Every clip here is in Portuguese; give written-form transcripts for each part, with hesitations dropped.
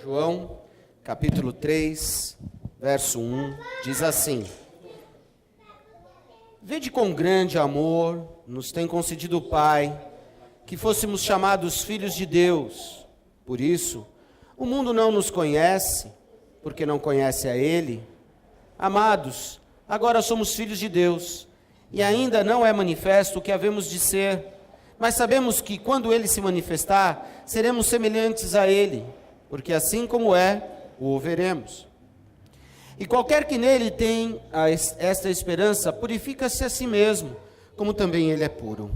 João, capítulo 3, verso 1, diz assim: Vede quão grande amor nos tem concedido o Pai, que fôssemos chamados filhos de Deus. Por isso, o mundo não nos conhece, porque não conhece a Ele. Amados, agora somos filhos de Deus, e ainda não é manifesto o que havemos de ser, mas sabemos que quando Ele se manifestar, seremos semelhantes a Ele, porque assim como é, o veremos. E qualquer que nele tem esta esperança, purifica-se a si mesmo, como também ele é puro.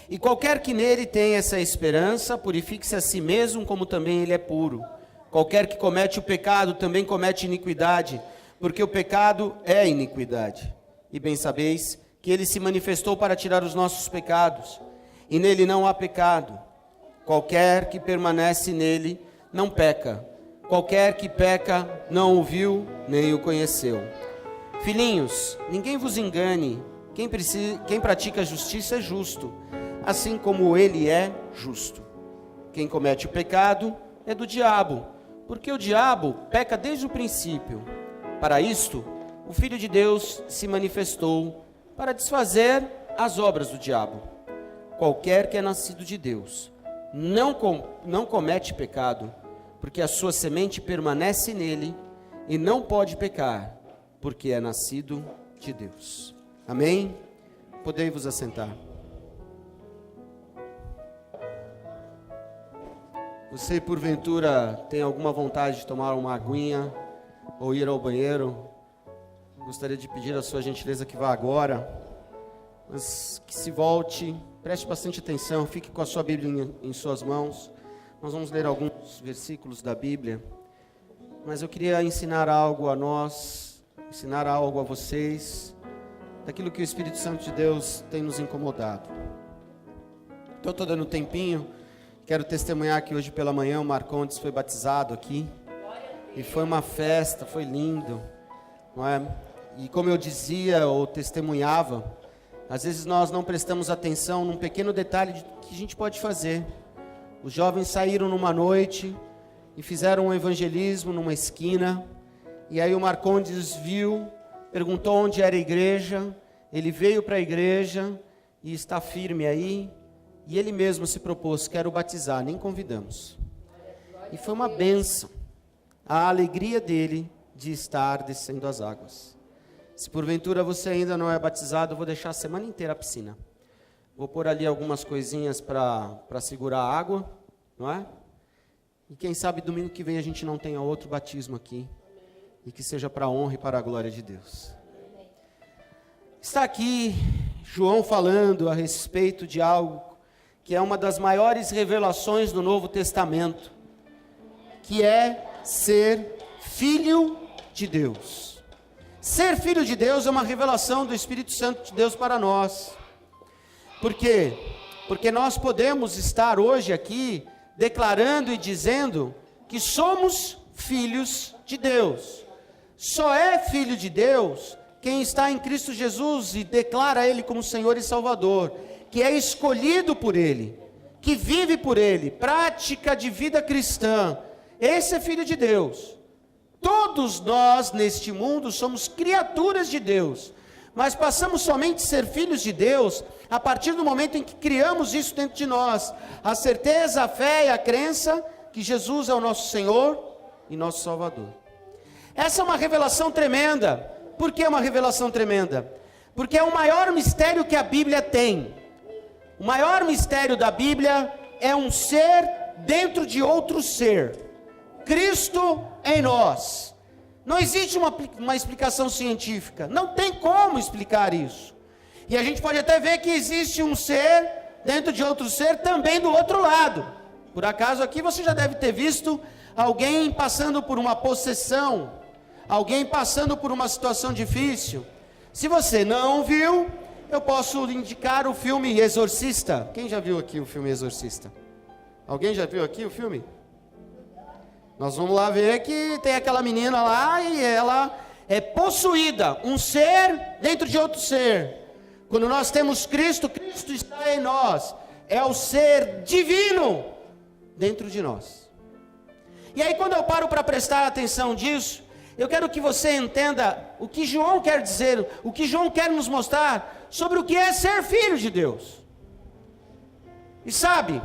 E qualquer que nele tem essa esperança, purifique-se a si mesmo, como também ele é puro. Qualquer que comete o pecado, também comete iniquidade, porque o pecado é iniquidade. E bem sabeis que ele se manifestou para tirar os nossos pecados, e nele não há pecado. Qualquer que permanece nele não peca. Qualquer que peca não o viu, nem o conheceu. Filhinhos, ninguém vos engane. Quem pratica a justiça é justo, assim como ele é justo. Quem comete o pecado é do diabo, porque o diabo peca desde o princípio. Para isto, o Filho de Deus se manifestou para desfazer as obras do diabo. Qualquer que é nascido de Deus não comete pecado, porque a sua semente permanece nele e não pode pecar, porque é nascido de Deus. Amém? Podei vos assentar. Você, porventura, tem alguma vontade de tomar uma aguinha ou ir ao banheiro? Gostaria de pedir a sua gentileza que vá agora, mas que se volte, preste bastante atenção, fique com a sua Bíblia em suas mãos. Nós vamos ler alguns versículos da Bíblia, mas eu queria ensinar algo a nós, ensinar algo a vocês, daquilo que o Espírito Santo de Deus tem nos incomodado. Então, estou dando um tempinho, quero testemunhar que hoje pela manhã o Marcondes foi batizado aqui, e foi uma festa, foi lindo, não é? E como eu dizia ou testemunhava, às vezes nós não prestamos atenção num pequeno detalhe que a gente pode fazer. Os jovens saíram numa noite e fizeram um evangelismo numa esquina, e aí o Marcondes viu, perguntou onde era a igreja, ele veio para a igreja e está firme aí, e ele mesmo se propôs: quero batizar, nem convidamos. E foi uma bênção, a alegria dele de estar descendo as águas. Se porventura você ainda não é batizado, eu vou deixar a semana inteira a piscina. Vou pôr ali algumas coisinhas para segurar a água, não é? E quem sabe domingo que vem a gente não tenha outro batismo aqui. E que seja para a honra e para a glória de Deus. Está aqui João falando a respeito de algo que é uma das maiores revelações do Novo Testamento, que é ser filho de Deus. Ser filho de Deus é uma revelação do Espírito Santo de Deus para nós. Por quê? Porque nós podemos estar hoje aqui declarando e dizendo que somos filhos de Deus. Só é filho de Deus quem está em Cristo Jesus e declara Ele como Senhor e Salvador, que é escolhido por Ele, que vive por Ele, prática de vida cristã. Esse é filho de Deus. Todos nós neste mundo somos criaturas de Deus, mas passamos somente a ser filhos de Deus a partir do momento em que criamos isso dentro de nós, a certeza, a fé e a crença que Jesus é o nosso Senhor e nosso Salvador. Essa é uma revelação tremenda. Por que é uma revelação tremenda? Porque é o maior mistério que a Bíblia tem. O maior mistério da Bíblia é um ser dentro de outro ser. Cristo em nós. Não existe uma explicação científica, não tem como explicar isso. E a gente pode até ver que existe um ser dentro de outro ser também do outro lado. Por acaso aqui você já deve ter visto alguém passando por uma possessão, alguém passando por uma situação difícil. Se você não viu, eu posso indicar o filme Exorcista. Quem já viu aqui o filme Exorcista? Alguém já viu aqui o filme? Nós vamos lá ver que tem aquela menina lá e ela é possuída, um ser dentro de outro ser. Quando nós temos Cristo, Cristo está em nós. É o ser divino dentro de nós. E aí quando eu paro para prestar atenção disso, eu quero que você entenda o que João quer dizer, o que João quer nos mostrar sobre o que é ser filho de Deus. E sabe,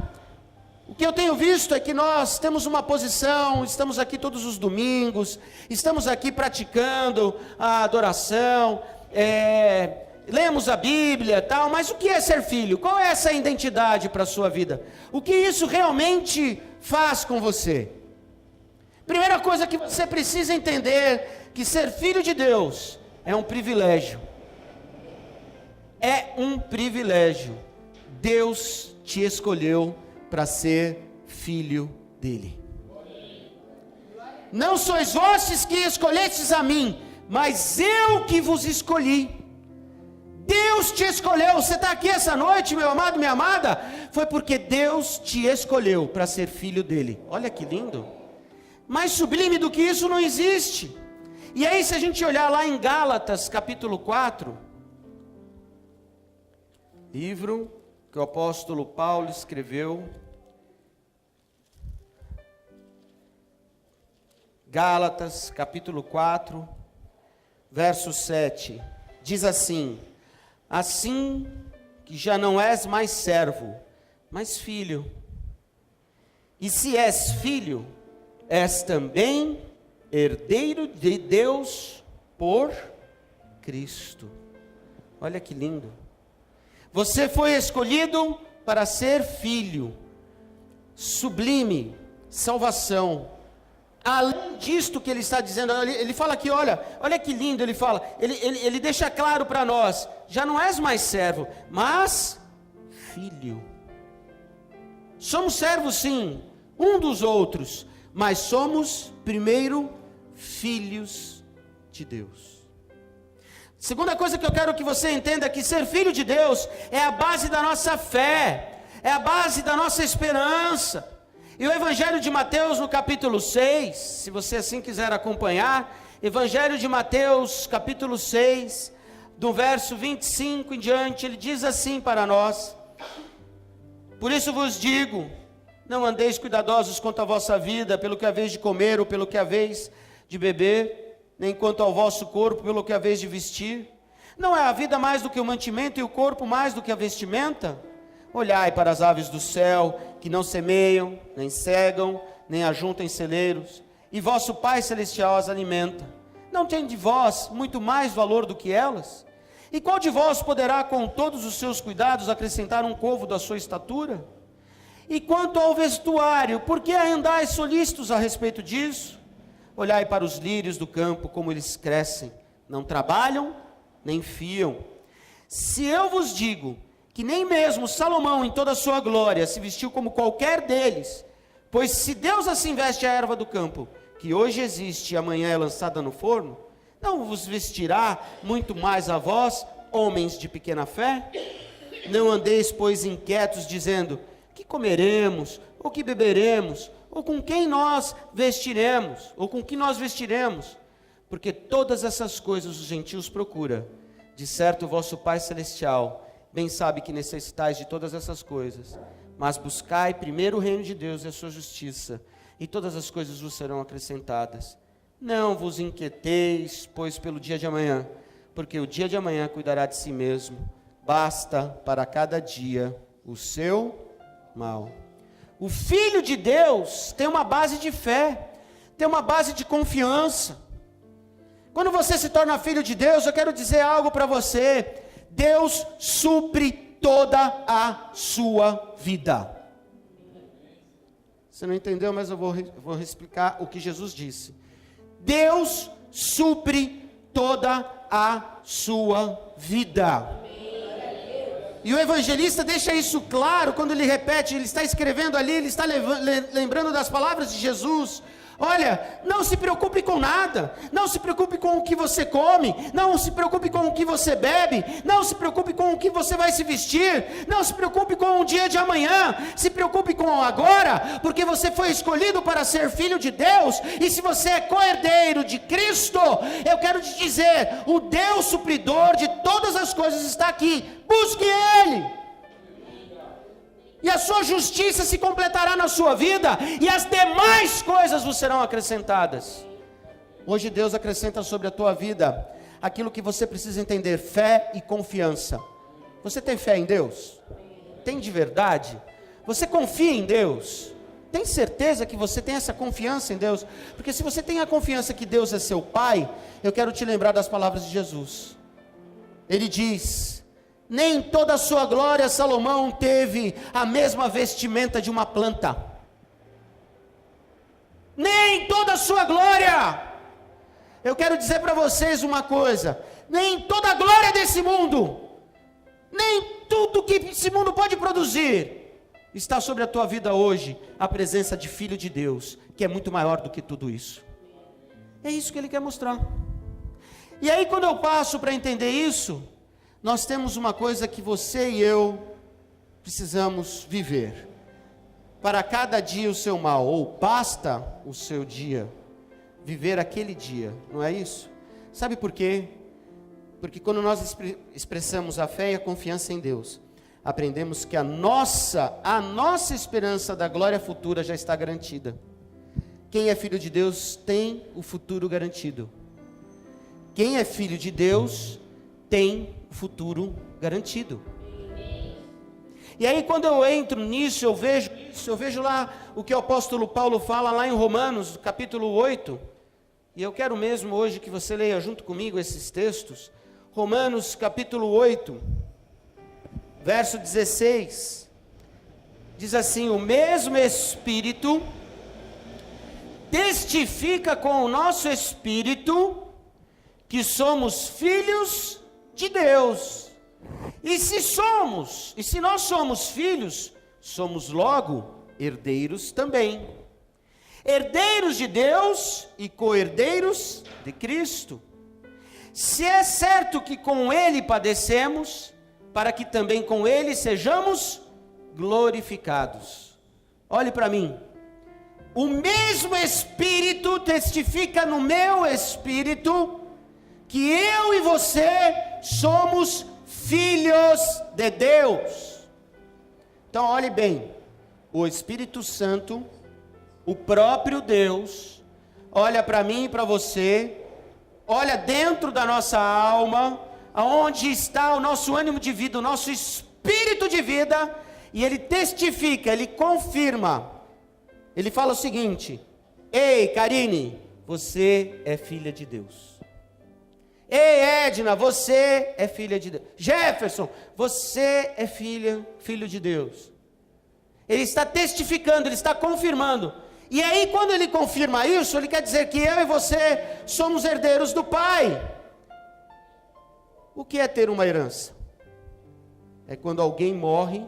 o que eu tenho visto é que nós temos uma posição, estamos aqui todos os domingos, estamos aqui praticando a adoração, lemos a Bíblia, tal, mas o que é ser filho? Qual é essa identidade para a sua vida? O que isso realmente faz com você? Primeira coisa que você precisa entender, que ser filho de Deus é um privilégio. É um privilégio. Deus te escolheu para ser filho dele. Não sois vós que escolhestes a mim, mas eu que vos escolhi. Deus te escolheu. Você está aqui essa noite, meu amado, minha amada, foi porque Deus te escolheu para ser filho dele. Olha que lindo. Mais sublime do que isso não existe. E aí, se a gente olhar lá em Gálatas capítulo 4, livro que o apóstolo Paulo escreveu, Gálatas capítulo 4, verso 7, diz assim: assim que já não és mais servo, mas filho, e se és filho, és também herdeiro de Deus por Cristo. Olha que lindo. Você foi escolhido para ser filho. Sublime, salvação. Além disto que ele está dizendo, ele fala aqui, olha que lindo, ele fala, ele deixa claro para nós, já não és mais servo, mas filho. Somos servos sim, um dos outros, mas somos primeiro filhos de Deus. Segunda coisa que eu quero que você entenda é que ser filho de Deus é a base da nossa fé, é a base da nossa esperança. E o Evangelho de Mateus no capítulo 6, se você assim quiser acompanhar, Evangelho de Mateus capítulo 6, do verso 25 em diante, ele diz assim para nós: por isso vos digo, não andeis cuidadosos quanto à vossa vida, pelo que haveis de comer ou pelo que haveis de beber, nem quanto ao vosso corpo, pelo que haveis de vestir. Não é a vida mais do que o mantimento e o corpo mais do que a vestimenta? Olhai para as aves do céu, que não semeiam, nem cegam, nem ajuntam em celeiros, e vosso Pai Celestial as alimenta. Não tem de vós muito mais valor do que elas? E qual de vós poderá, com todos os seus cuidados, acrescentar um côvado da sua estatura? E quanto ao vestuário, por que andais solícitos a respeito disso? Olhai para os lírios do campo, como eles crescem, não trabalham, nem fiam. Se eu vos digo que nem mesmo Salomão, em toda a sua glória, se vestiu como qualquer deles, pois se Deus assim veste a erva do campo, que hoje existe e amanhã é lançada no forno, não vos vestirá muito mais a vós, homens de pequena fé? Não andeis, pois, inquietos, dizendo: que comeremos, ou que beberemos, ou com quem nós vestiremos, ou com que nós vestiremos? Porque todas essas coisas os gentios procuram. De certo, o vosso Pai Celestial bem sabe que necessitais de todas essas coisas. Mas buscai primeiro o reino de Deus e a sua justiça, e todas as coisas vos serão acrescentadas. Não vos inquieteis, pois, pelo dia de amanhã, porque o dia de amanhã cuidará de si mesmo. Basta para cada dia o seu mal. O Filho de Deus tem uma base de fé, tem uma base de confiança. Quando você se torna filho de Deus, eu quero dizer algo para você: Deus supre toda a sua vida. Você não entendeu, mas eu vou explicar o que Jesus disse. Deus supre toda a sua vida. E o evangelista deixa isso claro quando ele repete, ele está escrevendo ali, ele está lembrando das palavras de Jesus. Olha, não se preocupe com nada, não se preocupe com o que você come, não se preocupe com o que você bebe, não se preocupe com o que você vai se vestir, não se preocupe com o dia de amanhã, se preocupe com o agora, porque você foi escolhido para ser filho de Deus, e se você é co-herdeiro de Cristo, eu quero te dizer, o Deus supridor de todas as coisas está aqui, busque Ele. e a sua justiça se completará na sua vida, e as demais coisas vos serão acrescentadas. Hoje Deus acrescenta sobre a tua vida aquilo que você precisa entender: fé e confiança. Você tem fé em Deus? Tem de verdade? Você confia em Deus? Tem certeza que você tem essa confiança em Deus? Porque se você tem a confiança que Deus é seu Pai, eu quero te lembrar das palavras de Jesus. Ele diz: nem toda a sua glória Salomão teve a mesma vestimenta de uma planta. Nem toda a sua glória. Eu quero dizer para vocês uma coisa: nem toda a glória desse mundo, nem tudo que esse mundo pode produzir, está sobre a tua vida hoje a presença de Filho de Deus, que é muito maior do que tudo isso. É isso que Ele quer mostrar. E aí, quando eu passo para entender isso, nós temos uma coisa que você e eu precisamos viver. Para cada dia o seu mal, ou basta o seu dia viver aquele dia, não é isso? Sabe por quê? Porque quando nós expressamos a fé e a confiança em Deus, aprendemos que a nossa esperança da glória futura já está garantida. Quem é filho de Deus tem o futuro garantido. Quem é filho de Deus tem o futuro garantido. E aí, quando eu entro nisso, eu vejo lá o que o apóstolo Paulo fala lá em Romanos, capítulo 8, e eu quero mesmo hoje que você leia junto comigo esses textos. Romanos capítulo 8, verso 16, diz assim: o mesmo Espírito testifica com o nosso Espírito que somos filhos de Deus. E se nós somos filhos, somos logo herdeiros também. Herdeiros de Deus e co-herdeiros de Cristo. Se é certo que com Ele padecemos, para que também com Ele sejamos glorificados. Olhe para mim. O mesmo Espírito testifica no meu espírito que eu e você somos filhos de Deus. Então olhe bem, o Espírito Santo, o próprio Deus, olha para mim e para você, olha dentro da nossa alma, aonde está o nosso ânimo de vida, o nosso espírito de vida, e Ele testifica, Ele confirma, Ele fala o seguinte: ei, Karine, você é filha de Deus. Ei, Edna, você é filha de Deus. Jefferson, você é filho de Deus. Ele está testificando, Ele está confirmando. E aí, quando Ele confirma isso, Ele quer dizer que eu e você somos herdeiros do Pai. O que é ter uma herança? É quando alguém morre,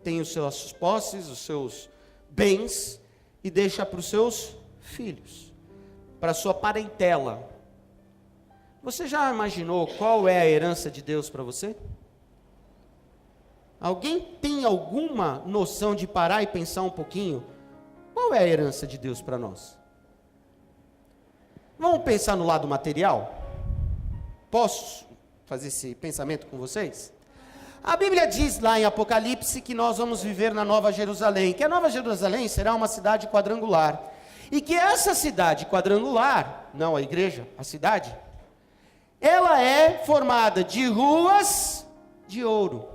tem os seus posses, os seus bens, e deixa para os seus filhos, para a sua parentela. Você já imaginou qual é a herança de Deus para você? Alguém tem alguma noção de parar e pensar um pouquinho? Qual é a herança de Deus para nós? Vamos pensar no lado material? Posso fazer esse pensamento com vocês? A Bíblia diz lá em Apocalipse que nós vamos viver na Nova Jerusalém, que a Nova Jerusalém será uma cidade quadrangular, e que essa cidade quadrangular, não a igreja, a cidade, ela é formada de ruas de ouro.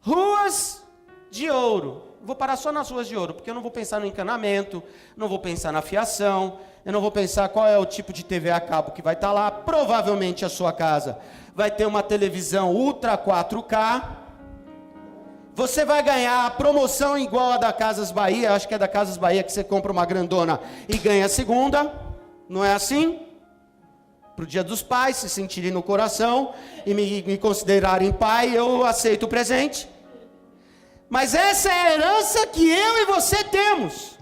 Ruas de ouro. Vou parar só nas ruas de ouro, porque eu não vou pensar no encanamento, não vou pensar na fiação, eu não vou pensar qual é o tipo de TV a cabo que vai estar lá. Provavelmente a sua casa vai ter uma televisão Ultra 4K. Você vai ganhar a promoção igual a da Casas Bahia, acho que é da Casas Bahia que você compra uma grandona e ganha a segunda, não é assim? Para o dia dos pais, se sentirem no coração e me considerarem pai, eu aceito o presente. Mas essa é a herança que eu e você temos.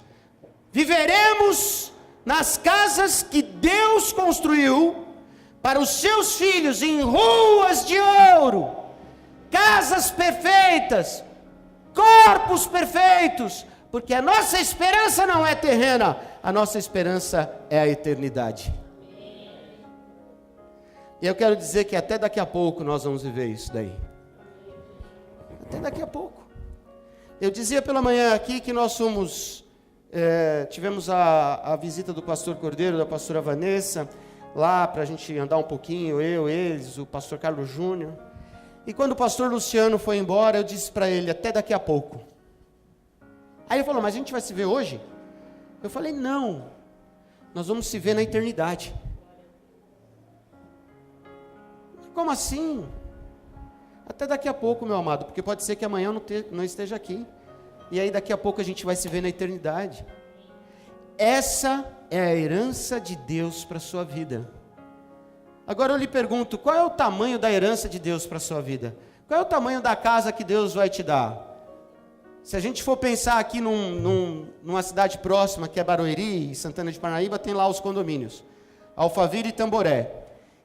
Viveremos nas casas que Deus construiu para os seus filhos, em ruas de ouro, casas perfeitas, corpos perfeitos, porque a nossa esperança não é terrena, a nossa esperança é a eternidade. E eu quero dizer que até daqui a pouco nós vamos viver isso daí. até daqui a pouco. Eu dizia pela manhã aqui que nós tivemos a visita do pastor Cordeiro, da pastora Vanessa, lá para a gente andar um pouquinho, eles, o pastor Carlos Júnior. E quando o pastor Luciano foi embora, eu disse para ele, até daqui a pouco. Aí ele falou, mas a gente vai se ver hoje? Eu falei, não, nós vamos se ver na eternidade. Como assim? Até daqui a pouco, meu amado, porque pode ser que amanhã eu não esteja aqui. E aí daqui a pouco a gente vai se ver na eternidade. Essa é a herança de Deus para a sua vida. Agora eu lhe pergunto, qual é o tamanho da herança de Deus para a sua vida? Qual é o tamanho da casa que Deus vai te dar? Se a gente for pensar aqui numa cidade próxima, que é Barueri, e Santana de Parnaíba, tem lá os condomínios, Alphaville e Tamboré.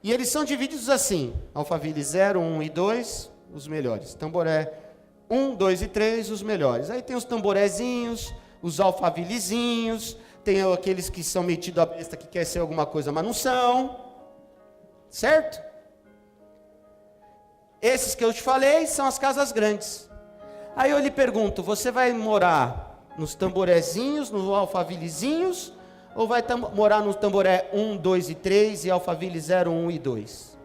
E eles são divididos assim, Alphaville 0, 1 e 2, os melhores. Tamboré 1, 2 e 3, os melhores. Aí tem os tamborezinhos, os alfavillezinhos, tem aqueles que são metidos a besta que quer ser alguma coisa, mas não são. Certo? Esses que eu te falei são as casas grandes. Aí eu lhe pergunto, você vai morar nos tamborezinhos, nos alfavillezinhos, ou vai morar no tamboré 1, 2 e 3 e Alphaville 0, 1 e 2?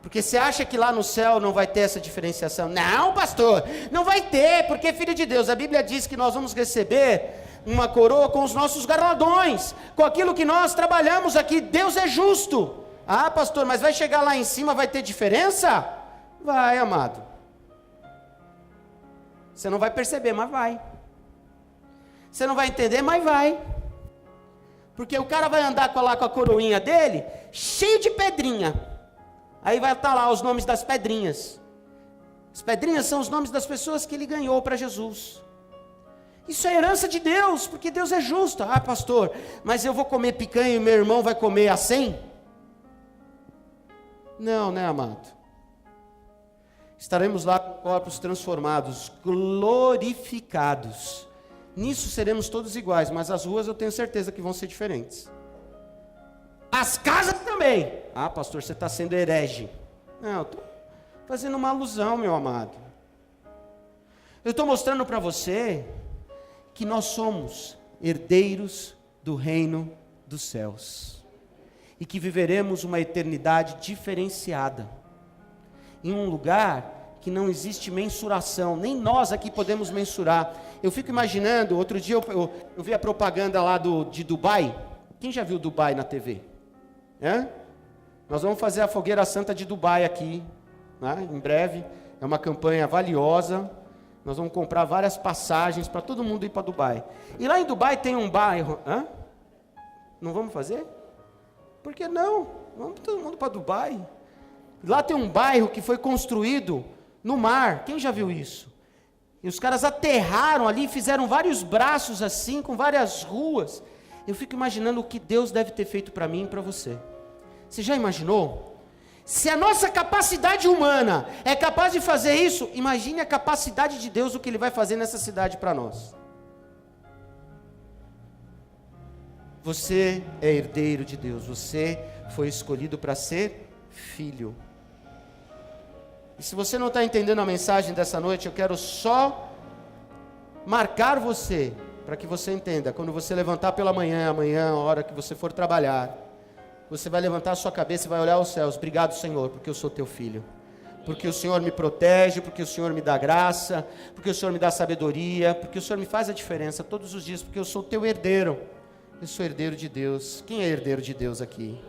Porque você acha que lá no céu não vai ter essa diferenciação? Não, pastor, não vai ter, porque é filho de Deus. A Bíblia diz que nós vamos receber uma coroa com os nossos galardões, com aquilo que nós trabalhamos aqui. Deus é justo. Ah, pastor, mas vai chegar lá em cima, vai ter diferença? Vai, amado. Você não vai perceber, mas vai. Você não vai entender, mas vai. Porque o cara vai andar lá com a coroinha dele, cheio de pedrinha. Aí vai estar lá os nomes das pedrinhas. As pedrinhas são os nomes das pessoas que ele ganhou para Jesus. Isso é herança de Deus, porque Deus é justo. Ah, pastor, mas eu vou comer picanha e meu irmão vai comer a 100? Não, né, amado? Estaremos lá com corpos transformados, glorificados. Nisso seremos todos iguais, mas as ruas eu tenho certeza que vão ser diferentes. As casas também. Ah, pastor, você está sendo herege. Não, eu estou fazendo uma alusão, meu amado. Eu estou mostrando para você que nós somos herdeiros do reino dos céus. E que viveremos uma eternidade diferenciada. Em um lugar que não existe mensuração. Nem nós aqui podemos mensurar. Eu fico imaginando, outro dia eu vi a propaganda lá de Dubai. Quem já viu Dubai na TV? Nós vamos fazer a Fogueira Santa de Dubai aqui, né? Em breve. É uma campanha valiosa. Nós vamos comprar várias passagens para todo mundo ir para Dubai. E lá em Dubai tem um bairro. Não vamos fazer? Por que não? Vamos todo mundo para Dubai. Lá tem um bairro que foi construído no mar. Quem já viu isso? E os caras aterraram ali, fizeram vários braços assim, com várias ruas. Eu fico imaginando o que Deus deve ter feito para mim e para você. Você já imaginou? Se a nossa capacidade humana é capaz de fazer isso, imagine a capacidade de Deus, o que Ele vai fazer nessa cidade para nós. Você é herdeiro de Deus, você foi escolhido para ser filho. E se você não está entendendo a mensagem dessa noite, eu quero só marcar você, para que você entenda. Quando você levantar pela manhã, amanhã, a hora que você for trabalhar, você vai levantar a sua cabeça e vai olhar aos céus. Obrigado, Senhor, porque eu sou teu filho. Porque o Senhor me protege, porque o Senhor me dá graça, porque o Senhor me dá sabedoria, porque o Senhor me faz a diferença todos os dias, porque eu sou teu herdeiro. Eu sou herdeiro de Deus. Quem é herdeiro de Deus aqui?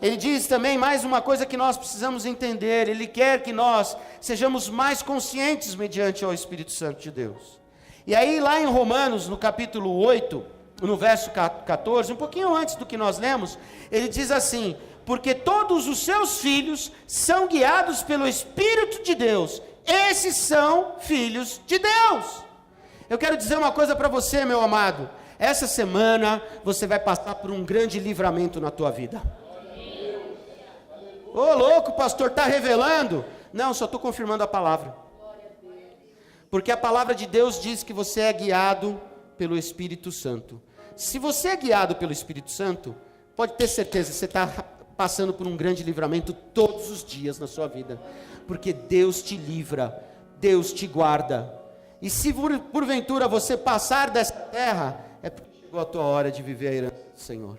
Ele diz também mais uma coisa que nós precisamos entender. Ele quer que nós sejamos mais conscientes mediante o Espírito Santo de Deus. E aí lá em Romanos, no capítulo 8, no verso 14, um pouquinho antes do que nós lemos, ele diz assim: porque todos os seus filhos são guiados pelo Espírito de Deus. Esses são filhos de Deus. Eu quero dizer uma coisa para você, meu amado. Essa semana você vai passar por um grande livramento na tua vida. Ô louco, pastor, está revelando? Não, só estou confirmando a palavra. Porque a palavra de Deus diz que você é guiado pelo Espírito Santo. Se você é guiado pelo Espírito Santo, pode ter certeza, você está passando por um grande livramento todos os dias na sua vida. Porque Deus te livra Deus te guarda. E se porventura você passar dessa terra, é porque chegou a tua hora de viver a herança do Senhor.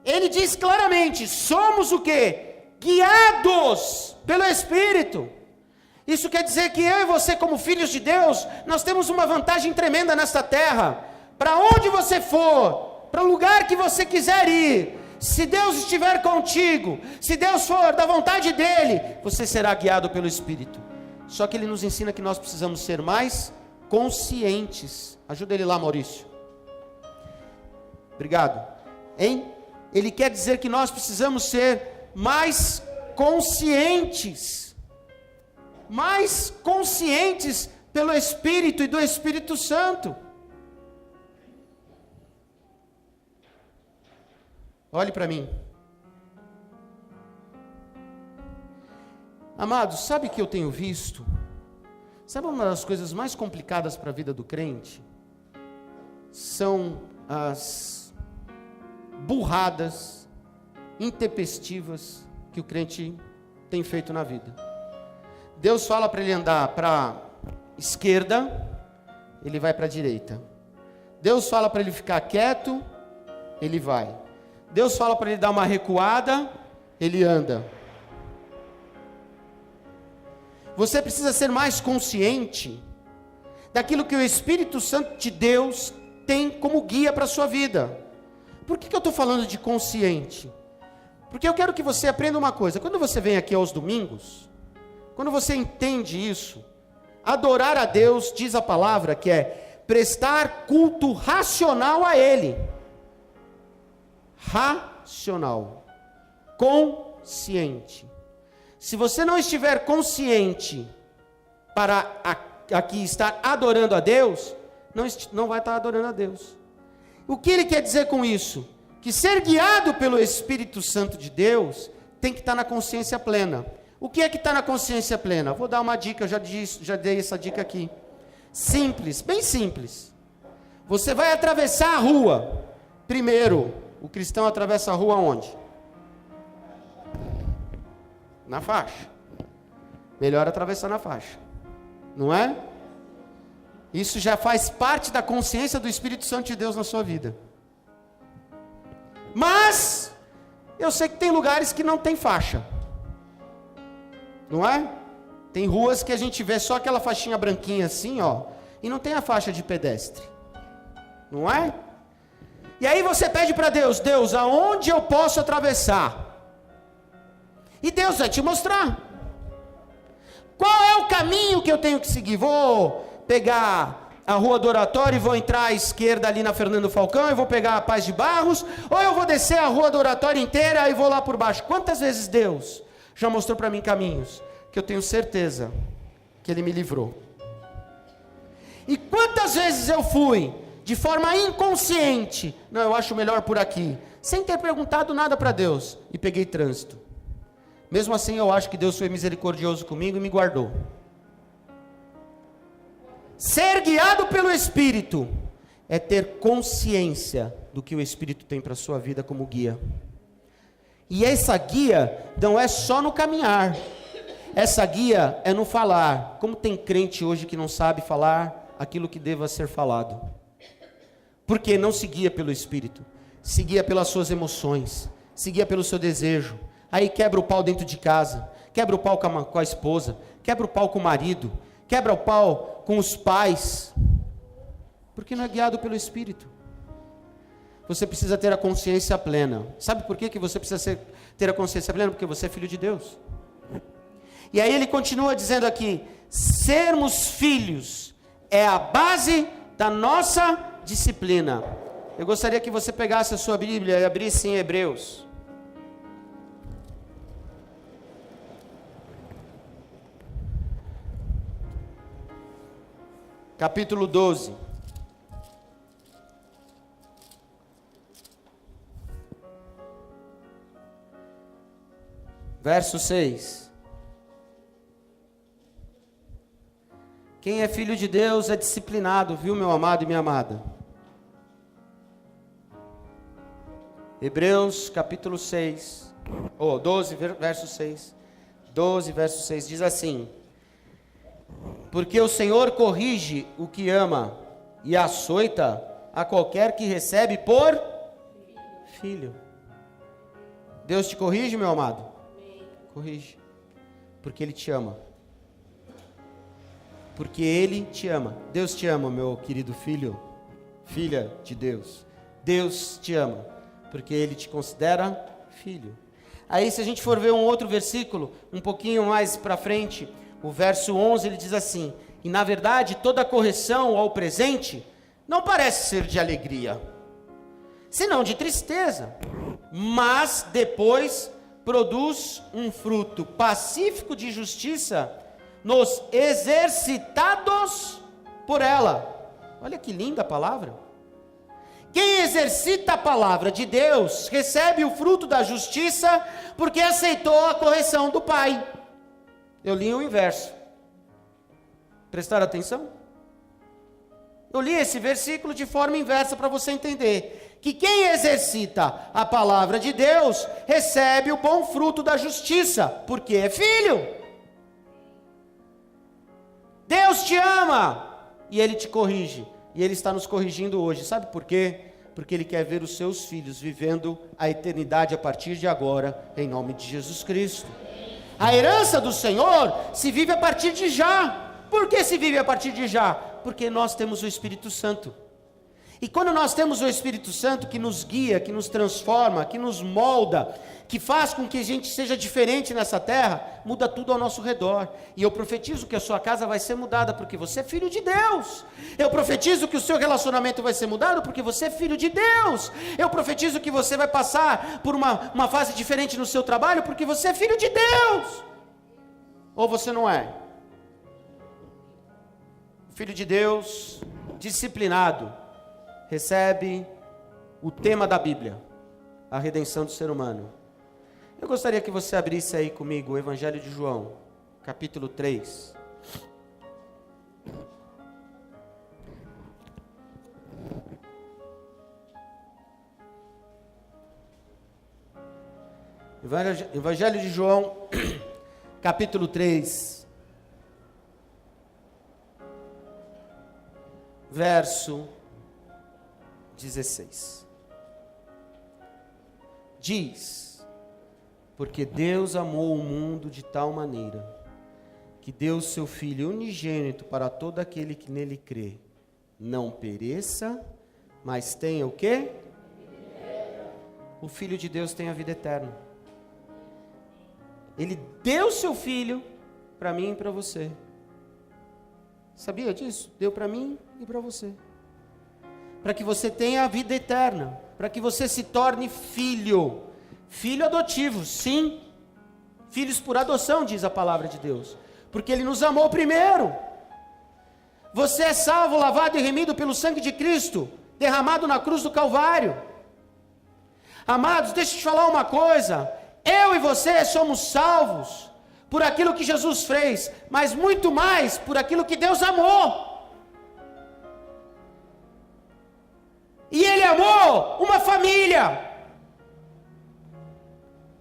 Ele diz claramente, somos o quê? Guiados pelo Espírito. Isso quer dizer que eu e você, como filhos de Deus, nós temos uma vantagem tremenda nesta terra. Para onde você for, para o lugar que você quiser ir, se Deus estiver contigo, se Deus for da vontade dEle, você será guiado pelo Espírito. Só que Ele nos ensina que nós precisamos ser mais conscientes. Ajuda Ele lá, Maurício. Obrigado. Hein? Ele quer dizer que nós precisamos ser mais conscientes. Mais conscientes pelo Espírito e do Espírito Santo. Olhe para mim. Amados, sabe o que eu tenho visto? Sabe uma das coisas mais complicadas para a vida do crente? São as burradas, intempestivas que o crente tem feito na vida. Deus fala para ele andar para a esquerda, ele vai para a direita. Deus fala para ele ficar quieto, ele vai. Deus fala para ele dar uma recuada, ele anda. Você precisa ser mais consciente daquilo que o Espírito Santo de Deus tem como guia para a sua vida. Por que eu estou falando de consciente? Porque eu quero que você aprenda uma coisa. Quando você vem aqui aos domingos, quando você entende isso, adorar a Deus, diz a palavra, que é prestar culto racional a Ele. Racional. Consciente. Se você não estiver consciente para aqui estar adorando a Deus, não vai estar adorando a Deus. O que ele quer dizer com isso? Que ser guiado pelo Espírito Santo de Deus tem que estar na consciência plena. O que é que está na consciência plena? Vou dar uma dica, eu já dei essa dica aqui. Simples, bem simples. Você vai atravessar a rua. Primeiro, o cristão atravessa a rua onde? Na faixa. Melhor atravessar na faixa. Não é? Isso já faz parte da consciência do Espírito Santo de Deus na sua vida. Mas eu sei que tem lugares que não tem faixa. Não é? Tem ruas que a gente vê só aquela faixinha branquinha assim, ó, e não tem a faixa de pedestre. Não é? E aí você pede para Deus, Deus, aonde eu posso atravessar? E Deus vai te mostrar. Qual é o caminho que eu tenho que seguir? Vou pegar a Rua do Oratório e vou entrar à esquerda ali na Fernando Falcão, eu vou pegar a Paz de Barros, ou eu vou descer a Rua do Oratório inteira e vou lá por baixo. Quantas vezes Deus já mostrou para mim caminhos que eu tenho certeza que Ele me livrou? E quantas vezes eu fui de forma inconsciente, não, eu acho melhor por aqui, sem ter perguntado nada para Deus, e peguei trânsito. Mesmo assim eu acho que Deus foi misericordioso comigo e me guardou. Ser guiado pelo Espírito é ter consciência do que o Espírito tem para a sua vida como guia. E essa guia não é só no caminhar. Essa guia é no falar. Como tem crente hoje que não sabe falar aquilo que deva ser falado. Porque não se guia pelo Espírito. Se guia pelas suas emoções. Se guia pelo seu desejo. Aí quebra o pau dentro de casa. Quebra o pau com a esposa. Quebra o pau com o marido. Quebra o pau com os pais. Porque não é guiado pelo Espírito. Você precisa ter a consciência plena. Sabe por que você precisa ter a consciência plena? Porque você é filho de Deus. E aí ele continua dizendo aqui, sermos filhos é a base da nossa disciplina. Eu gostaria que você pegasse a sua Bíblia e abrisse em Hebreus. Capítulo 12. Verso 6. Quem é filho de Deus é disciplinado, viu, meu amado e minha amada? Hebreus capítulo 6, 12, verso 6. 12, verso 6, diz assim: porque o Senhor corrige o que ama e açoita a qualquer que recebe por filho. Deus te corrige, meu amado? Corrige. Porque Ele te ama. Porque Ele te ama. Deus te ama, meu querido filho, filha de Deus. Deus te ama, porque Ele te considera filho. Aí, se a gente for ver um outro versículo, um pouquinho mais para frente, o verso 11, ele diz assim: e na verdade, toda correção ao presente não parece ser de alegria, senão de tristeza, mas depois produz um fruto pacífico de justiça nos exercitados por ela. Olha que linda a palavra. Quem exercita a palavra de Deus recebe o fruto da justiça porque aceitou a correção do Pai. Eu li o inverso. Prestaram atenção? Eu li esse versículo de forma inversa para você entender que quem exercita a palavra de Deus recebe o bom fruto da justiça, porque é filho. Deus te ama e Ele te corrige. E Ele está nos corrigindo hoje. Sabe por quê? Porque Ele quer ver os seus filhos vivendo a eternidade a partir de agora, em nome de Jesus Cristo. A herança do Senhor se vive a partir de já. Por que se vive a partir de já? Porque nós temos o Espírito Santo. E quando nós temos o Espírito Santo que nos guia, que nos transforma, que nos molda, que faz com que a gente seja diferente nessa terra, muda tudo ao nosso redor. E eu profetizo que a sua casa vai ser mudada, porque você é filho de Deus. Eu profetizo que o seu relacionamento vai ser mudado, porque você é filho de Deus. Eu profetizo que você vai passar por uma fase diferente no seu trabalho, porque você é filho de Deus. Ou você não é? Filho de Deus, disciplinado, recebe o tema da Bíblia, a redenção do ser humano. Eu gostaria que você abrisse aí comigo o Evangelho de João, capítulo 3. Evangelho de João, capítulo 3, verso 16. Diz: porque Deus amou o mundo de tal maneira, que deu o seu Filho unigênito para todo aquele que nele crê, não pereça, mas tenha o quê? O Filho de Deus tem a vida eterna. Ele deu o seu Filho para mim e para você. Sabia disso? Deu para mim e para você. Para que você tenha a vida eterna, para que você se torne filho, filho adotivo, sim, filhos por adoção, diz a palavra de Deus, porque Ele nos amou primeiro. Você é salvo, lavado e remido pelo sangue de Cristo, derramado na cruz do Calvário. Amados, deixa eu te falar uma coisa, eu e você somos salvos por aquilo que Jesus fez, mas muito mais por aquilo que Deus amou. E Ele amou uma família.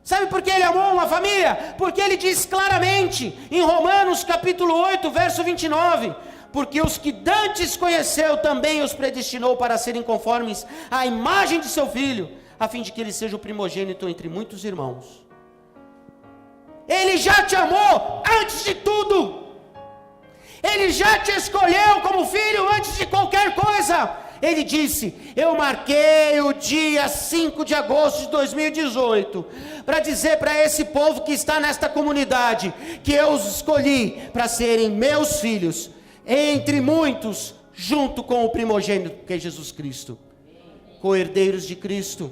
Sabe por que Ele amou uma família? Porque Ele diz claramente, em Romanos capítulo 8, verso 29, porque os que dantes conheceu também os predestinou para serem conformes à imagem de seu Filho, a fim de que Ele seja o primogênito entre muitos irmãos. Ele já te amou antes de tudo. Ele já te escolheu como filho antes de qualquer coisa. Ele disse: eu marquei o dia 5 de agosto de 2018 para dizer para esse povo que está nesta comunidade que eu os escolhi para serem meus filhos, entre muitos, junto com o primogênito que é Jesus Cristo, co-herdeiros de Cristo.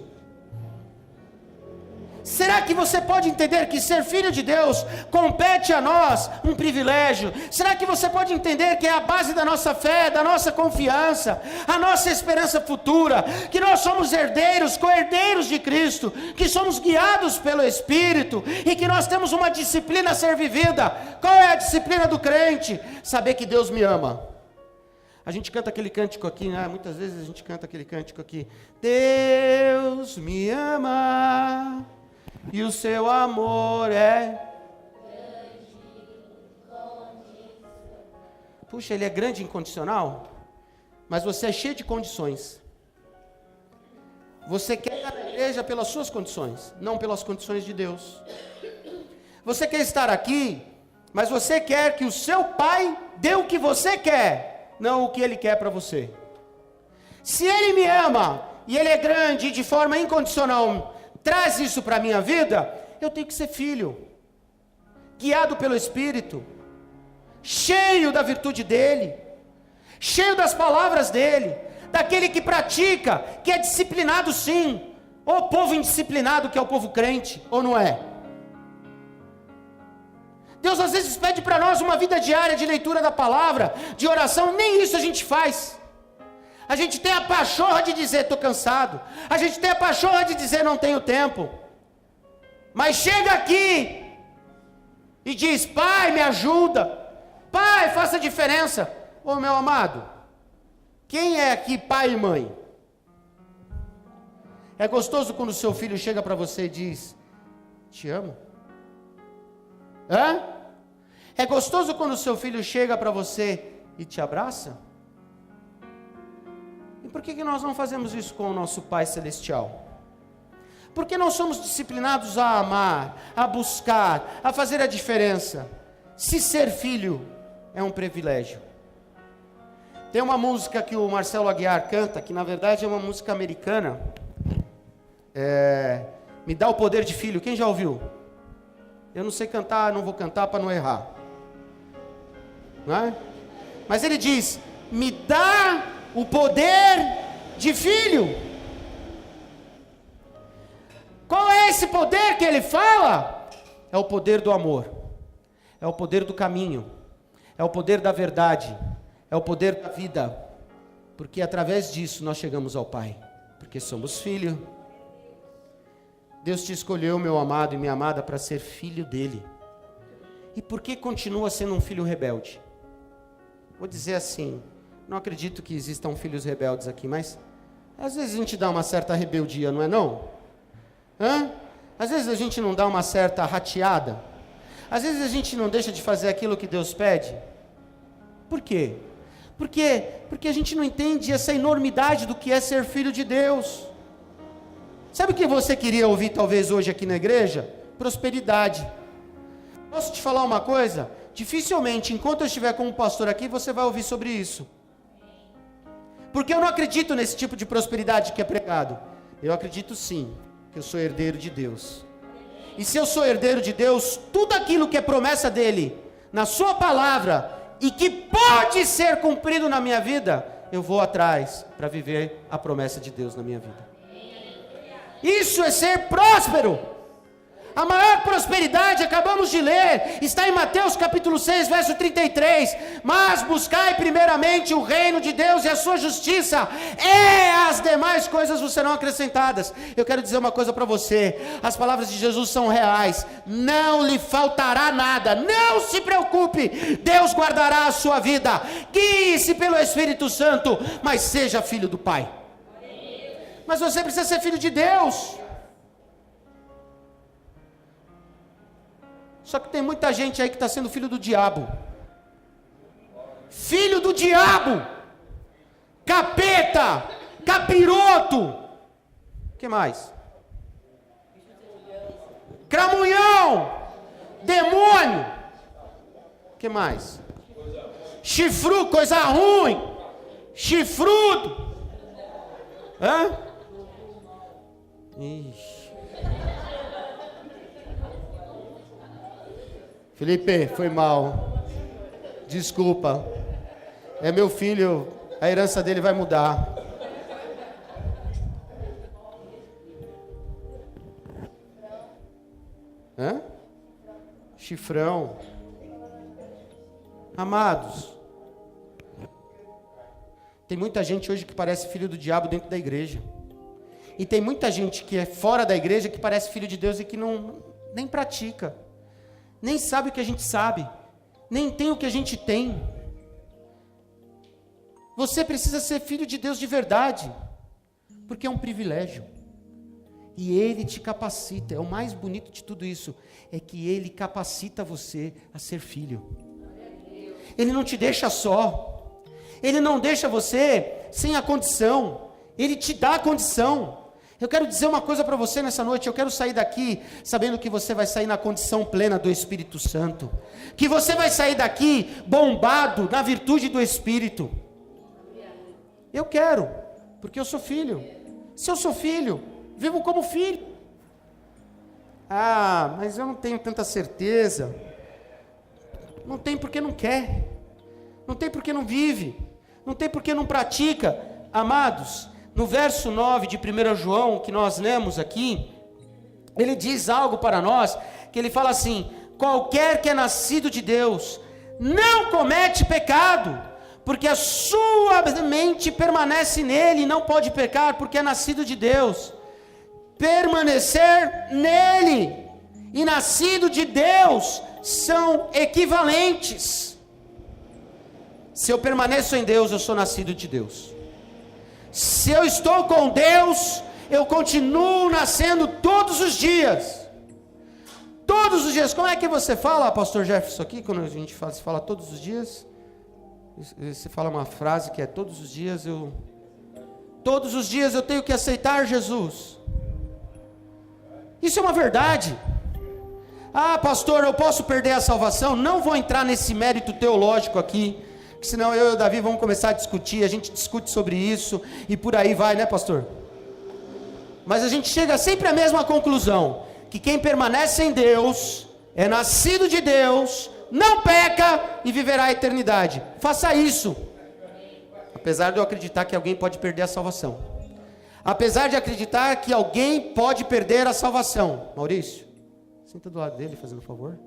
Será que você pode entender que ser filho de Deus compete a nós um privilégio? Será que você pode entender que é a base da nossa fé, da nossa confiança, a nossa esperança futura, que nós somos herdeiros, co-herdeiros de Cristo, que somos guiados pelo Espírito e que nós temos uma disciplina a ser vivida? Qual é a disciplina do crente? Saber que Deus me ama. A gente canta aquele cântico aqui, né? Muitas vezes a gente canta aquele cântico aqui: Deus me ama e o seu amor é Puxa, ele é grande e incondicional, mas você é cheio de condições. Você quer estar na igreja pelas suas condições, não pelas condições de Deus. Você quer estar aqui, mas você quer que o seu pai dê o que você quer, não o que ele quer para você. Se ele me ama, e ele é grande e de forma incondicional, traz isso para a minha vida, eu tenho que ser filho, guiado pelo Espírito, cheio da virtude dele, cheio das palavras dele, daquele que pratica, que é disciplinado sim, o povo indisciplinado que é o povo crente, ou não é? Deus às vezes pede para nós uma vida diária de leitura da palavra, de oração, nem isso a gente faz. A gente tem a pachorra de dizer estou cansado, a gente tem a pachorra de dizer não tenho tempo, mas chega aqui e diz, pai me ajuda, pai faça diferença. Ô meu amado, quem é aqui pai e mãe? É gostoso quando o seu filho chega para você e diz, te amo? Hã? É gostoso quando o seu filho chega para você e te abraça? E por que nós não fazemos isso com o nosso Pai Celestial? Por que não somos disciplinados a amar, a buscar, a fazer a diferença? Se ser filho é um privilégio. Tem uma música que o Marcelo Aguiar canta, que na verdade é uma música americana. Me dá o poder de filho. Quem já ouviu? Eu não sei cantar, não vou cantar para não errar. Não é? Mas ele diz, me dá o poder de filho. Qual é esse poder que ele fala? É o poder do amor, é o poder do caminho, é o poder da verdade, é o poder da vida, porque através disso nós chegamos ao Pai, porque somos filho. Deus te escolheu, meu amado e minha amada, para ser filho dele. E por que continua sendo um filho rebelde? Vou dizer assim, não acredito que existam filhos rebeldes aqui, mas às vezes a gente dá uma certa rebeldia, não é não? Hã? Às vezes a gente não dá uma certa rateada. Às vezes a gente não deixa de fazer aquilo que Deus pede. Por quê? Porque a gente não entende essa enormidade do que é ser filho de Deus. Sabe o que você queria ouvir talvez hoje aqui na igreja? Prosperidade. Posso te falar uma coisa? Dificilmente, enquanto eu estiver como pastor aqui, você vai ouvir sobre isso. Porque eu não acredito nesse tipo de prosperidade que é pregado. Eu acredito sim, que eu sou herdeiro de Deus. E se eu sou herdeiro de Deus, tudo aquilo que é promessa dele, na sua palavra, e que pode ser cumprido na minha vida, eu vou atrás para viver a promessa de Deus na minha vida. Isso é ser próspero. A maior prosperidade, acabamos de ler, está em Mateus capítulo 6, verso 33. Mas buscai primeiramente o reino de Deus e a sua justiça, e as demais coisas vos serão acrescentadas. Eu quero dizer uma coisa para você, as palavras de Jesus são reais, não lhe faltará nada, não se preocupe, Deus guardará a sua vida, guie-se pelo Espírito Santo, mas seja filho do Pai. Mas você precisa ser filho de Deus. Só que tem muita gente aí que está sendo filho do diabo. Filho do diabo. Capeta. Capiroto. O que mais? Cramunhão. Demônio. O que mais? Chifrudo, coisa ruim. Chifrudo. Hã? Ixi. Felipe, foi mal. Desculpa. É meu filho, a herança dele vai mudar. Hã? Chifrão. Amados, tem muita gente hoje que parece filho do diabo dentro da igreja. E tem muita gente que é fora da igreja que parece filho de Deus e que nem pratica. Nem sabe o que a gente sabe, nem tem o que a gente tem. Você precisa ser filho de Deus de verdade, porque é um privilégio, e Ele te capacita. É o mais bonito de tudo isso, é que Ele capacita você a ser filho. Ele não te deixa só. Ele não deixa você sem a condição. Ele te dá a condição. Eu quero dizer uma coisa para você nessa noite. Eu quero sair daqui sabendo que você vai sair na condição plena do Espírito Santo. Que você vai sair daqui bombado na virtude do Espírito. Eu quero, porque eu sou filho. Se eu sou filho, vivo como filho. Ah, mas eu não tenho tanta certeza. Não tem porque não quer. Não tem porque não vive. Não tem porque não pratica. Amados, no verso 9 de 1 João, que nós lemos aqui, ele diz algo para nós, que ele fala assim: qualquer que é nascido de Deus, não comete pecado, porque a sua mente permanece nele, e não pode pecar, porque é nascido de Deus. Permanecer nele e nascido de Deus são equivalentes. Se eu permaneço em Deus, eu sou nascido de Deus. Se eu estou com Deus, eu continuo nascendo todos os dias. Todos os dias. Como é que você fala, pastor Jefferson, aqui, quando a gente fala todos os dias? Você fala uma frase que é: todos os dias eu tenho que aceitar Jesus. Isso é uma verdade. Ah, pastor, eu posso perder a salvação? Não vou entrar nesse mérito teológico aqui, senão eu e o Davi vamos começar a discutir, a gente discute sobre isso, e por aí vai, né, pastor? Mas a gente chega sempre à mesma conclusão, que quem permanece em Deus, é nascido de Deus, não peca e viverá a eternidade. Faça isso. Apesar de eu acreditar que alguém pode perder a salvação. Apesar de acreditar que alguém pode perder a salvação. Maurício, senta do lado dele, fazendo um favor.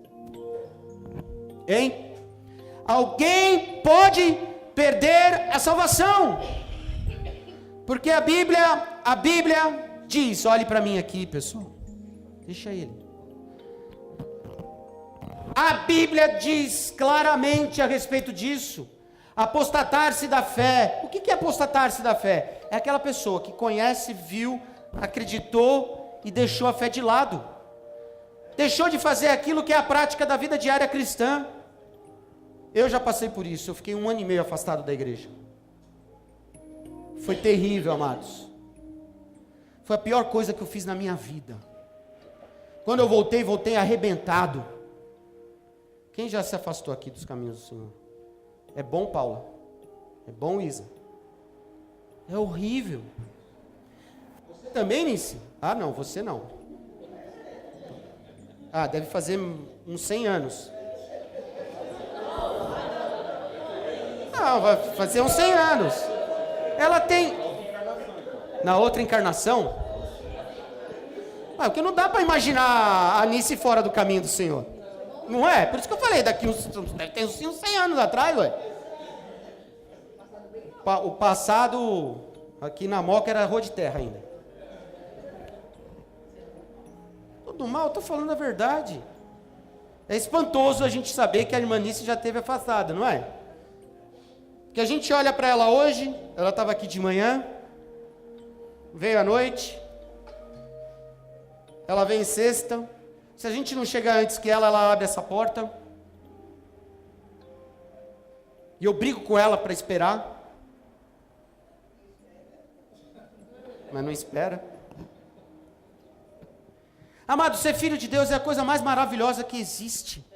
Hein? Alguém pode perder a salvação, porque a Bíblia diz, olhe para mim aqui, pessoal, deixa ele. A Bíblia diz claramente a respeito disso. Apostatar-se da fé. O que é apostatar-se da fé? É aquela pessoa que conhece, viu, acreditou e deixou a fé de lado. Deixou de fazer aquilo que é a prática da vida diária cristã. Eu já passei por isso, eu fiquei 1 ano e meio afastado da igreja. Foi terrível, amados. Foi a pior coisa que eu fiz na minha vida. Quando eu voltei arrebentado. Quem já se afastou aqui dos caminhos do Senhor? É bom, Paula? É bom, Isa? É horrível. Você também, Nice? Ah, não, você não. Ah, deve fazer uns 100 anos. Não, vai fazer uns 100 anos. Ela tem... Na outra encarnação? Ah, porque não dá para imaginar a Nice fora do caminho do Senhor. Não é? Por isso que eu falei, daqui deve ter uns 100 anos atrás, ué. O passado, aqui na Moca, era rua de terra ainda. Tudo mal, eu estou falando a verdade. É espantoso a gente saber que a irmã Nice já esteve afastada, não é? Que a gente olha para ela hoje, ela estava aqui de manhã, veio à noite, ela vem sexta. Se a gente não chegar antes que ela abre essa porta. E eu brigo com ela para esperar. Mas não espera. Amado, ser filho de Deus é a coisa mais maravilhosa que existe.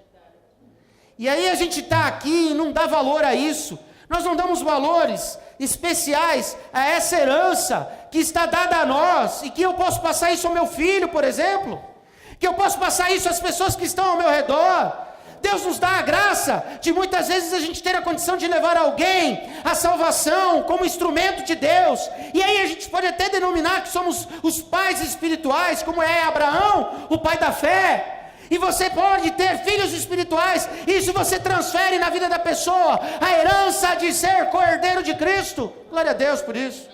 E aí a gente está aqui e não dá valor a isso. Nós não damos valores especiais a essa herança que está dada a nós. E que eu posso passar isso ao meu filho, por exemplo. Que eu posso passar isso às pessoas que estão ao meu redor. Deus nos dá a graça de muitas vezes a gente ter a condição de levar alguém à salvação como instrumento de Deus. E aí a gente pode até denominar que somos os pais espirituais, como é Abraão, o pai da fé. E você pode ter filhos espirituais, e isso você transfere na vida da pessoa, a herança de ser co-herdeiro de Cristo. Glória a Deus por isso.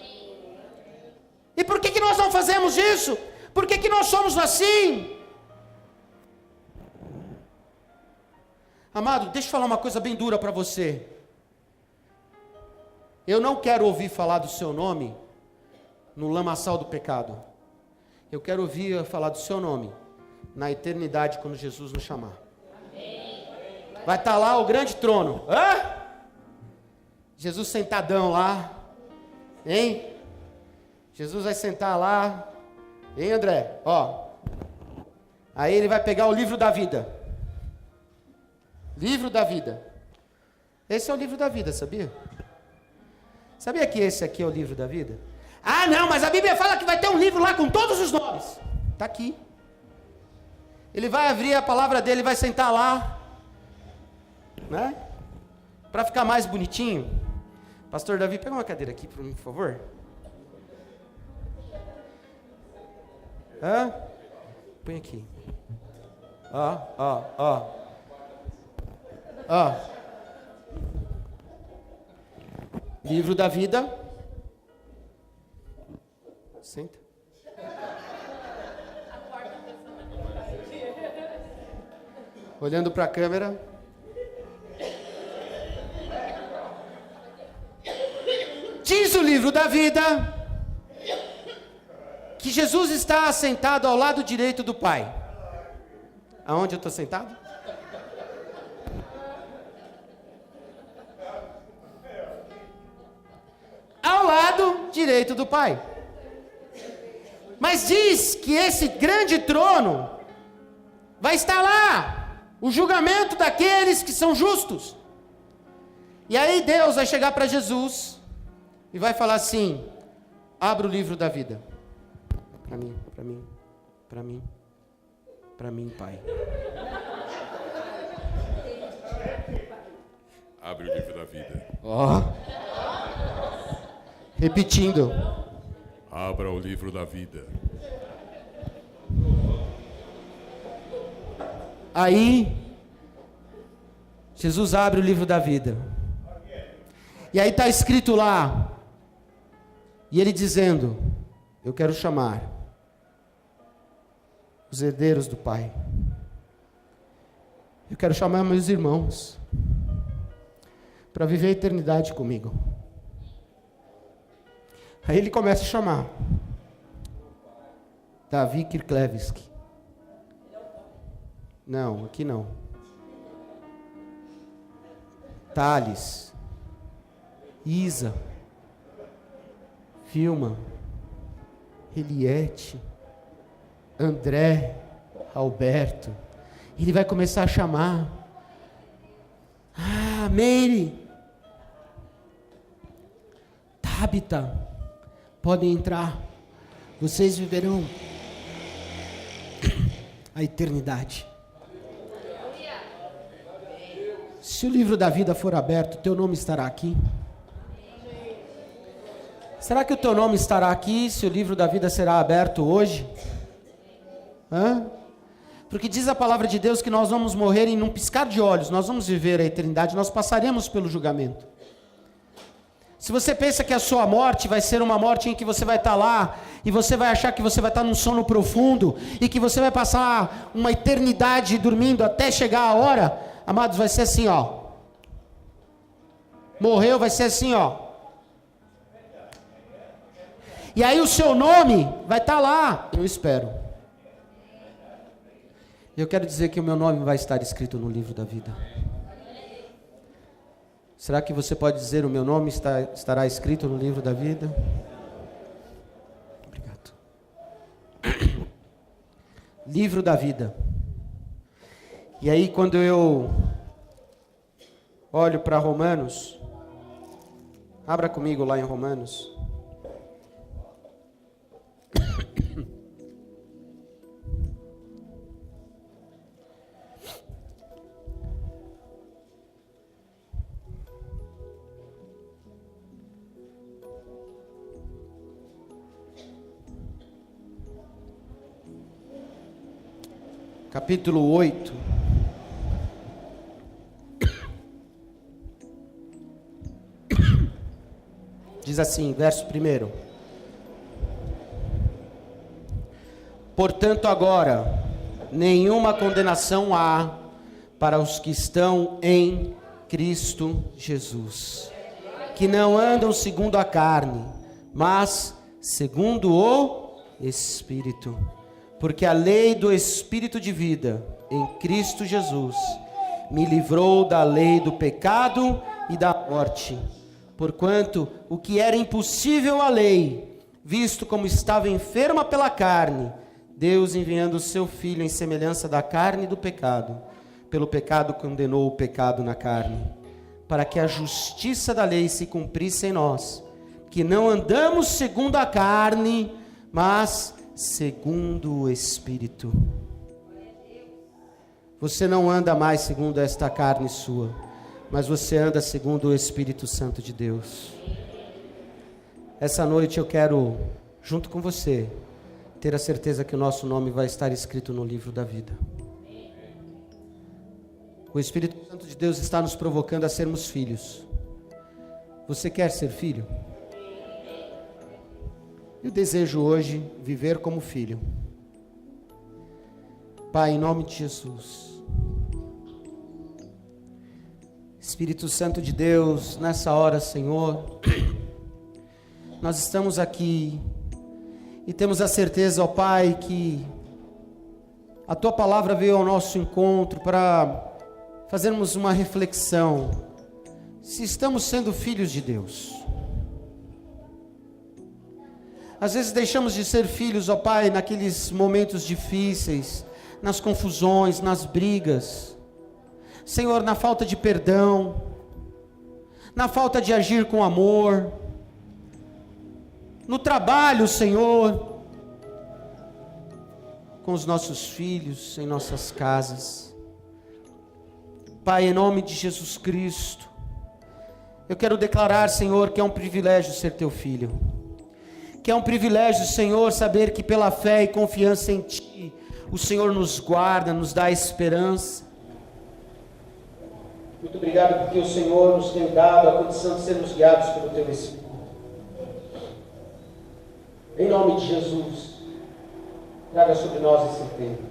E por que nós não fazemos isso? Por que nós somos assim? Amado, deixa eu falar uma coisa bem dura para você. Eu não quero ouvir falar do seu nome no lamaçal do pecado. Eu quero ouvir falar do seu nome na eternidade, quando Jesus nos chamar. Vai estar lá o grande trono. Hã? Jesus sentadão lá, hein? Jesus vai sentar lá, hein, André? Ó, aí ele vai pegar o livro da vida. Livro da vida. Esse é o livro da vida, sabia? Sabia que esse aqui é o livro da vida? Ah, não, mas a Bíblia fala que vai ter um livro lá com todos os nomes. Está aqui. Ele vai abrir a palavra dele, vai sentar lá, né? Para ficar mais bonitinho. Pastor Davi, pega uma cadeira aqui para mim, por favor. Hã? Põe aqui. Ó, ó, ó. Ó. Livro da vida. Senta. Olhando para a câmera. Diz o livro da vida que Jesus está sentado ao lado direito do Pai. Aonde eu estou sentado? Ao lado direito do Pai. Mas diz que esse grande trono vai estar lá, o julgamento daqueles que são justos. E aí Deus vai chegar para Jesus e vai falar assim: abra o livro da vida. Para mim, para mim, para mim, para mim, Pai. Abre o livro da vida. Ó. Repetindo. Abra o livro da vida. Aí, Jesus abre o livro da vida. E aí está escrito lá, e ele dizendo: eu quero chamar os herdeiros do Pai. Eu quero chamar meus irmãos para viver a eternidade comigo. Aí ele começa a chamar Davi Kirklevski. Não, aqui não. Thales, Isa, Vilma, Eliette, André, Alberto. Ele vai começar a chamar. Ah, Mary, Tabita, podem entrar. Vocês viverão a eternidade. Se o livro da vida for aberto, teu nome estará aqui? Será que o teu nome estará aqui se o livro da vida será aberto hoje? Hã? Porque diz a palavra de Deus que nós vamos morrer em um piscar de olhos, nós vamos viver a eternidade, nós passaremos pelo julgamento. Se você pensa que a sua morte vai ser uma morte em que você vai estar lá, e você vai achar que você vai estar num sono profundo, e que você vai passar uma eternidade dormindo até chegar a hora, amados, vai ser assim, ó. Morreu, vai ser assim, ó. E aí o seu nome vai estar lá, eu espero. Eu quero dizer que o meu nome vai estar escrito no livro da vida. Será que você pode dizer: o meu nome estará escrito no livro da vida? Obrigado. Livro da vida. E aí quando eu olho para Romanos, abra comigo lá em Romanos. Capítulo 8. Diz assim, verso 1. Portanto, agora, nenhuma condenação há para os que estão em Cristo Jesus, que não andam segundo a carne, mas segundo o Espírito. Porque a lei do Espírito de vida em Cristo Jesus me livrou da lei do pecado e da morte. Porquanto o que era impossível à lei, visto como estava enferma pela carne, Deus, enviando o seu Filho em semelhança da carne e do pecado, pelo pecado condenou o pecado na carne, para que a justiça da lei se cumprisse em nós, que não andamos segundo a carne, mas segundo o Espírito. Você não anda mais segundo esta carne sua, mas você anda segundo o Espírito Santo de Deus. Essa noite eu quero, junto com você, ter a certeza que o nosso nome vai estar escrito no livro da vida. O Espírito Santo de Deus está nos provocando a sermos filhos. Você quer ser filho? Eu desejo hoje viver como filho. Pai, em nome de Jesus. Espírito Santo de Deus, nessa hora, Senhor, nós estamos aqui e temos a certeza, ó Pai, que a Tua palavra veio ao nosso encontro para fazermos uma reflexão, se estamos sendo filhos de Deus. Às vezes deixamos de ser filhos, ó Pai, naqueles momentos difíceis, nas confusões, nas brigas, Senhor, na falta de perdão, na falta de agir com amor, no trabalho, Senhor, com os nossos filhos, em nossas casas. Pai, em nome de Jesus Cristo, eu quero declarar, Senhor, que é um privilégio ser Teu filho, que é um privilégio, Senhor, saber que pela fé e confiança em Ti, o Senhor nos guarda, nos dá esperança. Muito obrigado porque o Senhor nos tem dado a condição de sermos guiados pelo Teu Espírito. Em nome de Jesus, traga sobre nós esse tempo.